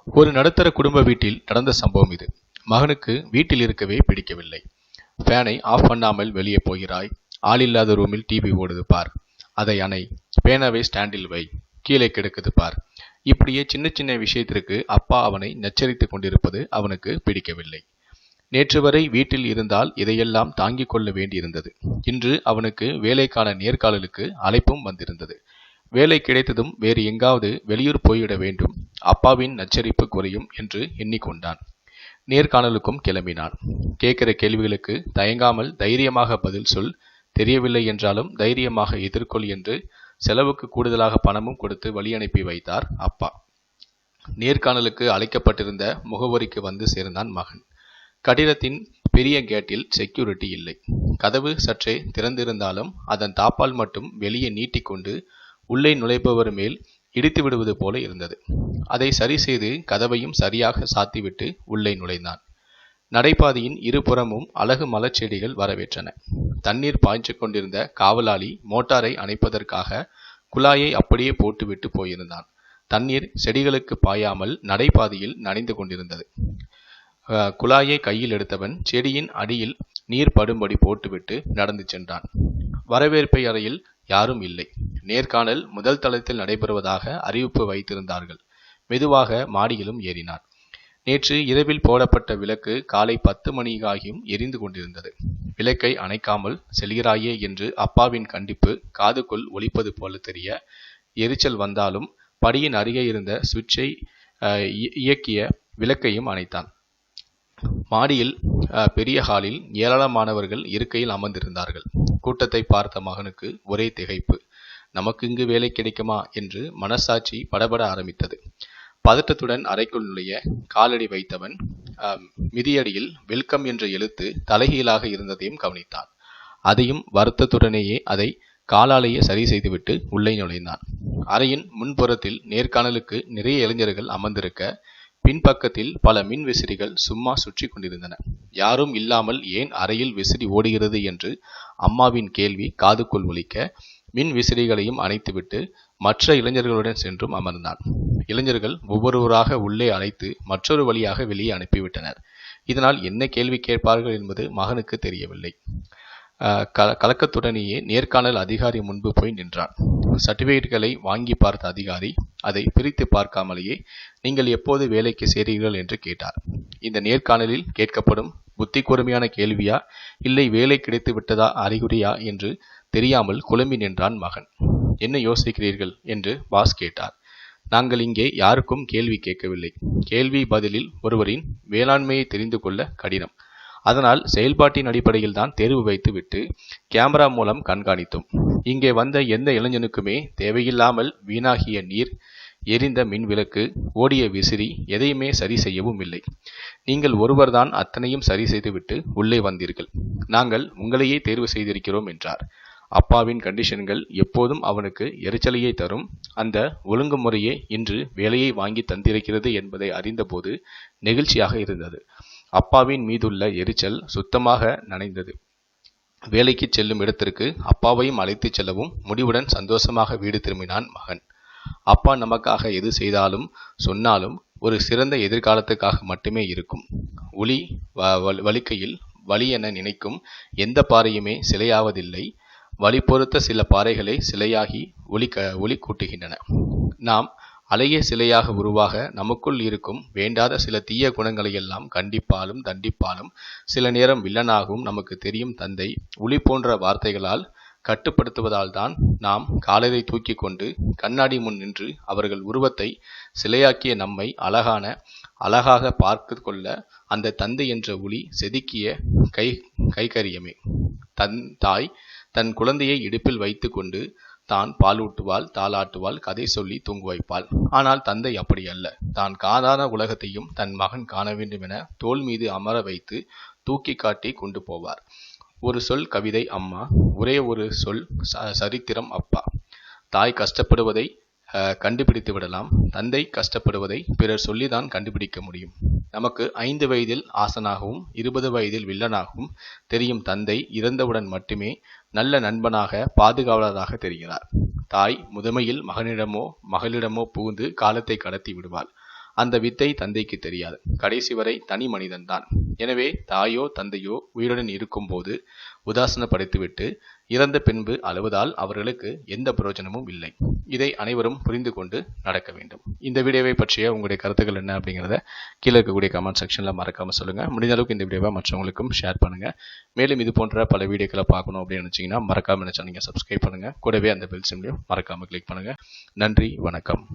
ஒரு நடுத்தர குடும்ப வீட்டில் நடந்த சம்பவம் இது. மகனுக்கு வீட்டில் இருக்கவே பிடிக்கவில்லை. ஃபேனை ஆஃப் பண்ணாமல் வெளியே போகிறாய், ஆளில்லாத ரூமில் டிவி ஓடுது பார், அதை அணை, பேனாவை ஸ்டாண்டில் வை, கீழே கிடக்குது பார். இப்படியே சின்ன சின்ன விஷயத்திற்கு அப்பா அவனை நச்சரித்துக் கொண்டிருப்பது அவனுக்கு பிடிக்கவில்லை. நேற்று வரை வீட்டில் இருந்தால் இதையெல்லாம் தாங்கிக் கொள்ள வேண்டியிருந்தது. இன்று அவனுக்கு வேலைக்கான நேர்காணலுக்கு அழைப்பும் வந்திருந்தது. வேலை கிடைத்ததும் வேறு எங்காவது வெளியூர் போய்விட வேண்டும், அப்பாவின் நச்சரிப்பு குறையும் என்று எண்ணிக்கொண்டான். நேர்காணலுக்கும் கிளம்பினான். கேட்கிற கேள்விகளுக்கு தயங்காமல் தைரியமாக பதில் சொல், தெரியவில்லை என்றாலும் தைரியமாக எதிர்கொள் என்று செலவுக்கு கூடுதலாக பணமும் கொடுத்து வழி அனுப்பி வைத்தார் அப்பா. நேர்காணலுக்கு அழைக்கப்பட்டிருந்த முகவரிக்கு வந்து சேர்ந்தான் மகன். கட்டிடத்தின் பெரிய கேட்டில் செக்யூரிட்டி இல்லை. கதவு சற்றே திறந்திருந்தாலும் அதன் தாப்பால் மட்டும் வெளியே நீட்டிக்கொண்டு உள்ளே நுழைப்பவர் மேல் இடித்து விடுவது போல இருந்தது. அதை சரி செய்து கதவையும் சரியாக சாத்திவிட்டு உள்ளே நுழைந்தான். நடைபாதையின் இருபுறமும் அழகு மலர்ச்செடிகள் வரவேற்றன. தண்ணீர் பாய்ச்சு கொண்டிருந்த காவலாளி மோட்டாரை அணைப்பதற்காக குழாயை அப்படியே போட்டுவிட்டு போயிருந்தான். தண்ணீர் செடிகளுக்கு பாயாமல் நடைபாதையில் நனைந்து கொண்டிருந்தது. குழாயை கையில் எடுத்தவன் செடியின் அடியில் நீர் படும்படி போட்டுவிட்டு நடந்து சென்றான். வரவேற்பை அறையில் யாரும் இல்லை. நேர்காணல் முதல் தளத்தில் நடைபெறுவதாக அறிவிப்பு வைத்திருந்தார்கள். மெதுவாக மாடியிலும் ஏறினான். நேற்று இரவில் போடப்பட்ட விளக்கு காலை 10 மணியாகியும் எரிந்து கொண்டிருந்தது. விளக்கை அணைக்காமல் செல்கிறாயே என்று அப்பாவின் கண்டிப்பு காதுக்குள் ஒலிப்பது போல தெரிய எரிச்சல் வந்தாலும் படியின் அருகே இருந்த சுவிட்சை இயக்கிய விளக்கையும் அணைத்தான். மாடியில் பெரிய ஹாலில் ஏராளமானவர்கள் இருக்கையில் அமர்ந்திருந்தார்கள். கூட்டத்தை பார்த்த மகனுக்கு ஒரே திகைப்பு. நமக்கு இங்கு வேலை கிடைக்குமா என்று மனசாட்சி படபட ஆரம்பித்தது. பதட்டத்துடன் அறைக்குள் நுழைய காலடி வைத்தவன் மிதியடியில் வெல்கம் என்ற எழுத்து தலைகீழாக இருந்ததையும் கவனித்தான். அதையும் வருத்தத்துடனேயே அதை காலாலேயே சரி செய்துவிட்டு உள்ளே நுழைந்தான். அறையின் முன்புறத்தில் நேர்காணலுக்கு நிறைய இளைஞர்கள் அமர்ந்திருக்க, பின்பக்கத்தில் பல மின் விசிறிகள் சும்மா சுற்றி கொண்டிருந்தன. யாரும் இல்லாமல் ஏன் அறையில் விசிறி ஓடுகிறது என்று அம்மாவின் கேள்வி காதுக்குள் ஒலிக்க, மின் விசிறிகளையும் அணைத்துவிட்டு மற்ற இளைஞர்களுடன் சென்றும் அமர்ந்தான். இளைஞர்கள் ஒவ்வொருவராக உள்ளே அழைத்து மற்றொரு வழியாக வெளியே அனுப்பிவிட்டனர். இதனால் என்ன கேள்வி கேட்பார்கள் என்பது மகனுக்கு தெரியவில்லை. கலக்கத்துடனேயே நேர்காணல் அதிகாரி முன்பு போய் நின்றான். சர்டிபிகேட்களை வாங்கி பார்த்த அதிகாரி அதை பிரித்து பார்க்காமலேயே, நீங்கள் எப்போது வேலைக்கு சேர்கிறீர்கள் என்று கேட்டார். இந்த நேர்காணலில் கேட்கப்படும் புத்தி கூர்மையான கேள்வியா இல்லை வேலை கிடைத்து விட்டதா அறிகுறியா என்று தெரியாமல் குழம்பி நின்றான் மகன். என்ன யோசிக்கிறீர்கள் என்று பாஸ் கேட்டார். நாங்கள் இங்கே யாருக்கும் கேள்வி கேட்கவில்லை. கேள்வி பதிலில் ஒருவரின் வேளாண்மையை தெரிந்து கொள்ள கடினம். அதனால் செயல்பாட்டின் அடிப்படையில் தான் தேர்வு வைத்து விட்டு கேமரா மூலம் கண்காணித்தோம். இங்கே வந்த எந்த இளைஞனுக்குமே தேவையில்லாமல் வீணாகிய நீர், எரிந்த மின் விளக்கு, ஓடிய விசிறி எதையுமே சரி செய்யவும் இல்லை. நீங்கள் ஒருவர்தான் அத்தனையும் சரி செய்துவிட்டு உள்ளே வந்தீர்கள். நாங்கள் உங்களையே தேர்வு செய்திருக்கிறோம் என்றார். அப்பாவின் கண்டிஷன்கள் எப்போதும் அவனுக்கு எரிச்சலையே தரும். அந்த ஒழுங்குமுறையே இன்று வேலையை வாங்கி தந்திருக்கிறது என்பதை அறிந்தபோது நெகிழ்ச்சியாக இருந்தது. அப்பாவின் மீதுள்ள எரிச்சல் சுத்தமாக நனைந்தது. வேலைக்கு செல்லும் இடத்திற்கு அப்பாவையும் அழைத்து செல்லவும் முடிவுடன் சந்தோஷமாக வீடு திரும்பினான் மகன். அப்பா நமக்காக எது செய்தாலும் சொன்னாலும் ஒரு சிறந்த எதிர்காலத்துக்காக மட்டுமே இருக்கும். ஒளி வலிக்கையில் வலி என நினைக்கும் எந்த பாறையுமே சிலையாவதில்லை. வழி பொறுத்த சில பாறைகளை சிலையாகி ஒளி கூட்டுகின்றன. நாம் அழகிய சிலையாக உருவாக நமக்குள் இருக்கும் வேண்டாத சில தீய குணங்களையெல்லாம் கண்டிப்பாலும் தண்டிப்பாலும் சில நேரம் வில்லனாகவும் நமக்கு தெரியும் தந்தை ஒளி போன்ற வார்த்தைகளால் கட்டுப்படுத்துவதால் தான் நாம் காலரை தூக்கி கொண்டு கண்ணாடி முன் நின்று அவர்கள் உருவத்தை சிலையாக்கிய நம்மை அழகாக பார்த்து கொள்ள அந்த தந்தை என்ற ஒளி செதுக்கிய கைகரியமே. தாய் தன் குழந்தையை இடுப்பில் வைத்து கொண்டு தான் பாலூட்டுவாள், தாளாட்டுவாள், கதை சொல்லி தூங்க வைப்பாள். ஆனால் தந்தை அப்படி அல்ல. தான் காணாத உலகத்தையும் தன் மகன் காண வேண்டும் என தோள் மீது அமர வைத்து தூக்கி காட்டி கொண்டு போவார். ஒரு சொல் கவிதை அம்மா, ஒரே ஒரு சொல் சரித்திரம் அப்பா. தாய் கஷ்டப்படுவதை கண்டுபிடித்து விடலாம். தந்தை கஷ்டப்படுவதை பிறர் சொல்லிதான் கண்டுபிடிக்க முடியும். நமக்கு 5 வயதில் ஆசனாகவும் 20 வயதில் வில்லனாகவும் தெரியும் தந்தை இறந்தவுடன் மட்டுமே நல்ல நண்பனாக பாதுகாவலராக தெரிகிறார். தாய் முதுமையில் மகனிடமோ மகளிடமோ புகுந்து காலத்தை கடத்தி விடுவாள். அந்த வித்தை தந்தைக்கு தெரியாது. கடைசி வரை தனி மனிதன்தான். எனவே தாயோ தந்தையோ உயிருடன் இருக்கும்போது உதாசீனப்படுத்திவிட்டு இறந்த பின்பு அழுவதால் அவர்களுக்கு எந்த பிரயோஜனமும் இல்லை. இதை அனைவரும் புரிந்து கொண்டு நடக்க வேண்டும். இந்த வீடியோவை பற்றிய உங்களுடைய கருத்துக்கள் என்ன அப்படிங்கிறத கீழே இருக்கக்கூடிய கமெண்ட் செக்ஷனில் மறக்காம சொல்லுங்க. முடிந்த அளவுக்கு இந்த வீடியோவை மற்றவங்களுக்கும் ஷேர் பண்ணுங்க. மேலும் இது போன்ற பல வீடியோக்களை பார்க்கணும் அப்படின்னு நினைச்சீங்கன்னா மறக்காம நினைச்சா நீங்க சப்ஸ்கிரைப் பண்ணுங்க. கூடவே அந்த பெல் சிம்லையும் மறக்காம கிளிக் பண்ணுங்க. நன்றி, வணக்கம்.